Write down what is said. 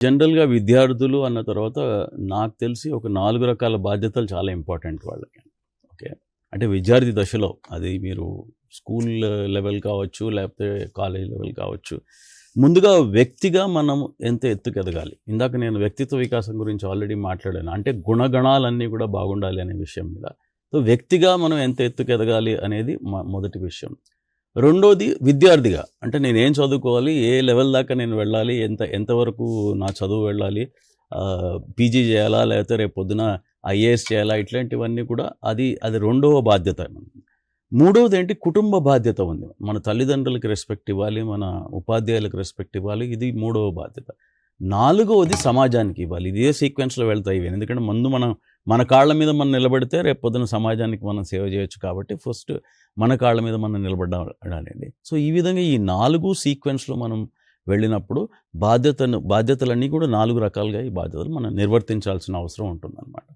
జనరల్‌గా విద్యార్థులు అన్న తర్వాత నాకు తెలిసి ఒక 4 రకాల బాధ్యతలు చాలా ఇంపార్టెంట్ వాళ్ళకి. ఓకే. అంటే విద్యార్థి దశలో అది మీరు స్కూల్ లెవెల్ కావచ్చు, లేకపోతే కాలేజ్ లెవెల్ కావచ్చు. ముందుగా వ్యక్తిగా మనం ఎంత ఎత్తుకెదగాలి. ఇందాక నేను వ్యక్తిత్వ వికాసం గురించి ఆల్రెడీ మాట్లాడాను. అంటే గుణగణాలన్నీ కూడా బాగుండాలి అనే విషయం మీద. సో, వ్యక్తిగా మనం ఎంత ఎత్తుకెదగాలి అనేది మొదటి విషయం. రెండోది విద్యార్థిగా. అంటే నేనేం చదువుకోవాలి? ఏ లెవెల్ దాకా నేను వెళ్ళాలి? ఎంతవరకు నా చదువు వెళ్ళాలి? పీజీ చేయాలా? లేకపోతే రేపు పొద్దున ఐఏఎస్ చేయాలా? ఇట్లాంటివన్నీ కూడా అది రెండవ బాధ్యత. మూడవదేంటి కుటుంబ బాధ్యత ఉంది. మన తల్లిదండ్రులకి రెస్పెక్ట్ ఇవ్వాలి. మన ఉపాధ్యాయులకు రెస్పెక్ట్ ఇవ్వాలి. ఇది మూడవ బాధ్యత. నాలుగవది సమాజానికి ఇవ్వాలి. ఇదే సీక్వెన్స్‌లో వెళ్తాయి ఇవి. ఎందుకంటే ముందు మన కాళ్ళ మీద మనం నిలబడితే రేపు పొద్దున సమాజానికి మనం సేవ చేయొచ్చు కాబట్టి ఫస్ట్ మన కాళ్ళ మీద మనం నిలబడాలండి. సో, ఈ విధంగా ఈ 4 సీక్వెన్స్‌లో మనం వెళ్ళినప్పుడు బాధ్యతలన్నీ కూడా 4 రకాలుగా ఈ బాధ్యతలు మనం నిర్వర్తించాల్సిన అవసరం ఉంటుందన్నమాట.